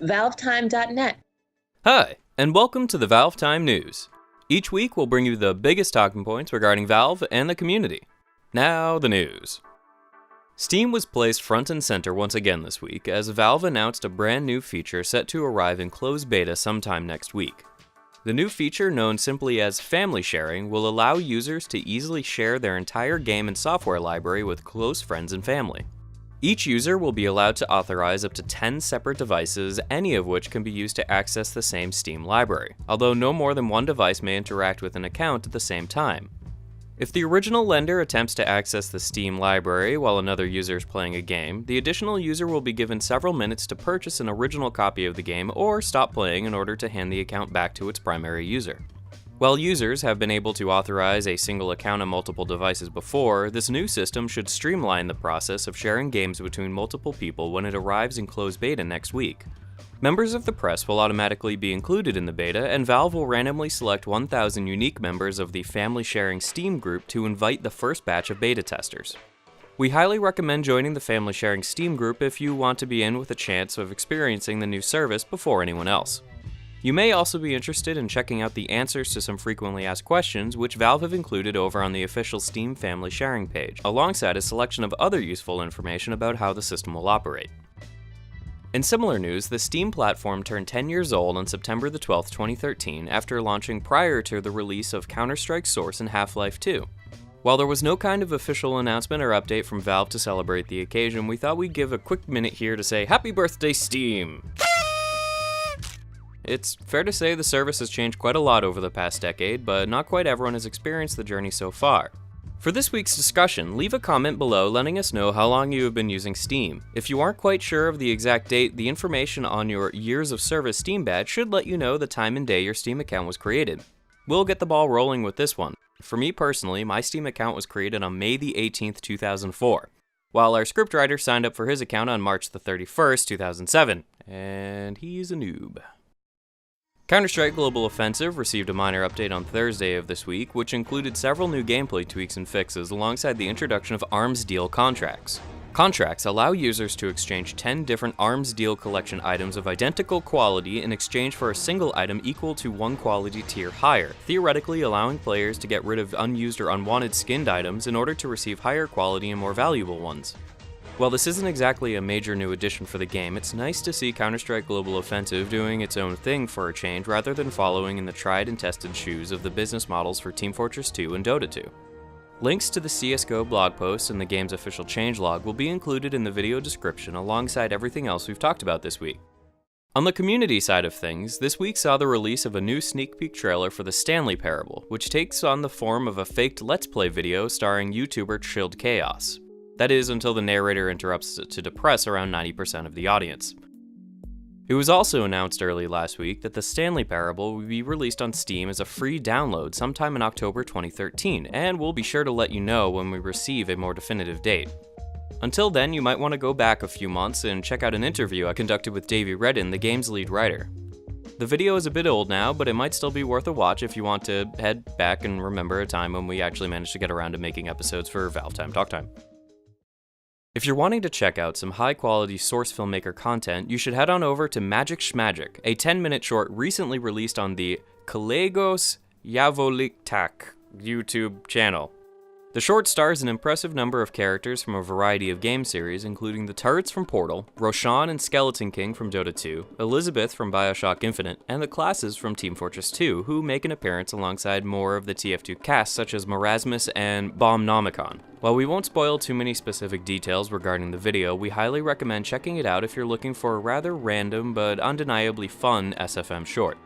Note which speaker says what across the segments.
Speaker 1: ValveTime.net.
Speaker 2: Hi, and welcome to the ValveTime News. Each week we'll bring you the biggest talking points regarding Valve and the community. Now, the news. Steam was placed front and center once again this week as Valve announced a brand new feature set to arrive in closed beta sometime next week. The new feature, known simply as Family Sharing, will allow users to easily share their entire game and software library with close friends and family. Each user will be allowed to authorize up to 10 separate devices, any of which can be used to access the same Steam library, although no more than one device may interact with an account at the same time. If the original lender attempts to access the Steam library while another user is playing a game, the additional user will be given several minutes to purchase an original copy of the game or stop playing in order to hand the account back to its primary user. While users have been able to authorize a single account on multiple devices before, this new system should streamline the process of sharing games between multiple people when it arrives in closed beta next week. Members of the press will automatically be included in the beta, and Valve will randomly select 1,000 unique members of the Family Sharing Steam group to invite the first batch of beta testers. We highly recommend joining the Family Sharing Steam group if you want to be in with a chance of experiencing the new service before anyone else. You may also be interested in checking out the answers to some frequently asked questions, which Valve have included over on the official Steam Family Sharing page, alongside a selection of other useful information about how the system will operate. In similar news, the Steam platform turned 10 years old on September the 12th, 2013, after launching prior to the release of Counter-Strike Source and Half-Life 2. While there was no kind of official announcement or update from Valve to celebrate the occasion, we thought we'd give a quick minute here to say Happy Birthday, Steam! It's fair to say the service has changed quite a lot over the past decade, but not quite everyone has experienced the journey so far. For this week's discussion, leave a comment below letting us know how long you have been using Steam. If you aren't quite sure of the exact date, the information on your Years of Service Steam badge should let you know the time and day your Steam account was created. We'll get the ball rolling with this one. For me personally, my Steam account was created on May the 18th, 2004, while our scriptwriter signed up for his account on March the 31st, 2007, and he's a noob. Counter-Strike Global Offensive received a minor update on Thursday of this week, which included several new gameplay tweaks and fixes alongside the introduction of Arms Deal contracts. Contracts allow users to exchange 10 different Arms Deal collection items of identical quality in exchange for a single item equal to one quality tier higher, theoretically allowing players to get rid of unused or unwanted skinned items in order to receive higher quality and more valuable ones. While this isn't exactly a major new addition for the game, it's nice to see Counter-Strike Global Offensive doing its own thing for a change rather than following in the tried and tested shoes of the business models for Team Fortress 2 and Dota 2. Links to the CSGO blog post and the game's official changelog will be included in the video description alongside everything else we've talked about this week. On the community side of things, this week saw the release of a new sneak peek trailer for the Stanley Parable, which takes on the form of a faked Let's Play video starring YouTuber Chilled Chaos. That is, until the narrator interrupts to depress around 90% of the audience. It was also announced early last week that the Stanley Parable will be released on Steam as a free download sometime in October 2013, and we'll be sure to let you know when we receive a more definitive date. Until then, you might want to go back a few months and check out an interview I conducted with Davey Redden, the game's lead writer. The video is a bit old now, but it might still be worth a watch if you want to head back and remember a time when we actually managed to get around to making episodes for ValveTime Talk Time. If you're wanting to check out some high-quality source filmmaker content, you should head on over to Shmagic, a 10-minute short recently released on the Callegos Yavolitak YouTube channel. The short stars an impressive number of characters from a variety of game series, including the turrets from Portal, Roshan and Skeleton King from Dota 2, Elizabeth from Bioshock Infinite, and the classes from Team Fortress 2, who make an appearance alongside more of the TF2 cast such as Marasmus and Bombnomicon. While we won't spoil too many specific details regarding the video, we highly recommend checking it out if you're looking for a rather random but undeniably fun SFM short.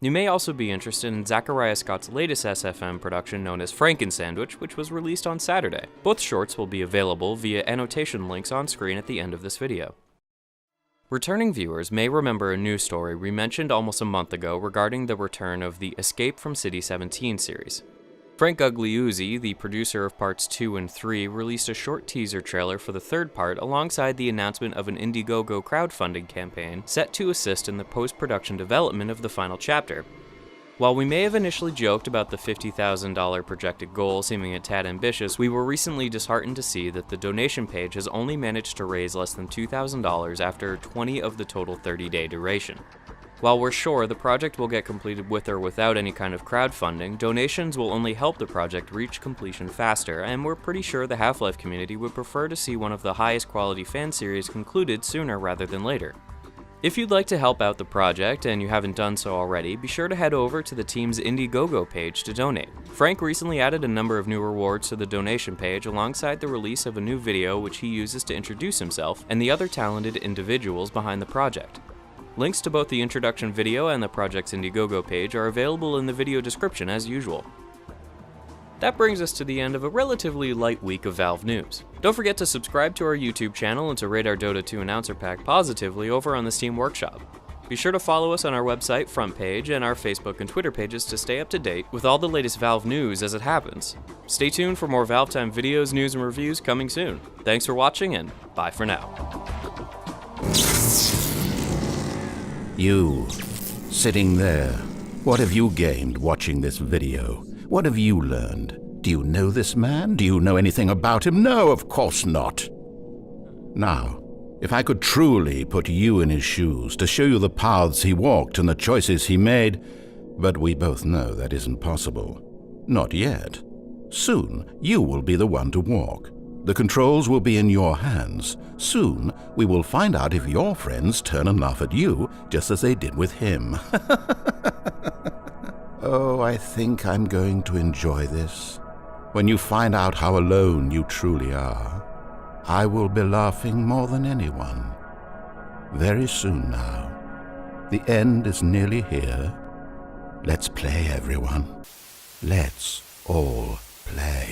Speaker 2: You may also be interested in Zachariah Scott's latest SFM production known as Frankensandvich, which was released on Saturday. Both shorts will be available via annotation links on screen at the end of this video. Returning viewers may remember a news story we mentioned almost a month ago regarding the return of the Escape from City 17 series. Frank Gugliuzzi, the producer of parts 2 and 3, released a short teaser trailer for the third part alongside the announcement of an Indiegogo crowdfunding campaign set to assist in the post-production development of the final chapter. While we may have initially joked about the $50,000 projected goal seeming a tad ambitious, we were recently disheartened to see that the donation page has only managed to raise less than $2,000 after 20 of the total 30-day duration. While we're sure the project will get completed with or without any kind of crowdfunding, donations will only help the project reach completion faster, and we're pretty sure the Half-Life community would prefer to see one of the highest quality fan series concluded sooner rather than later. If you'd like to help out the project and you haven't done so already, be sure to head over to the team's Indiegogo page to donate. Frank recently added a number of new rewards to the donation page alongside the release of a new video which he uses to introduce himself and the other talented individuals behind the project. Links to both the introduction video and the project's Indiegogo page are available in the video description as usual. That brings us to the end of a relatively light week of Valve news. Don't forget to subscribe to our YouTube channel and to rate our Dota 2 announcer pack positively over on the Steam Workshop. Be sure to follow us on our website front page and our Facebook and Twitter pages to stay up to date with all the latest Valve news as it happens. Stay tuned for more ValveTime videos, news, and reviews coming soon. Thanks for watching, and bye for now.
Speaker 1: You, sitting there, what have you gained watching this video? What have you learned? Do you know this man? Do you know anything about him? No, of course not. Now, if I could truly put you in his shoes to show you the paths he walked and the choices he made, but we both know that isn't possible. Not yet. Soon, you will be the one to walk. The controls will be in your hands. Soon, we will find out if your friends turn and laugh at you, just as they did with him. Oh, I think I'm going to enjoy this. When you find out how alone you truly are, I will be laughing more than anyone. Very soon now. The end is nearly here. Let's play, everyone. Let's all play.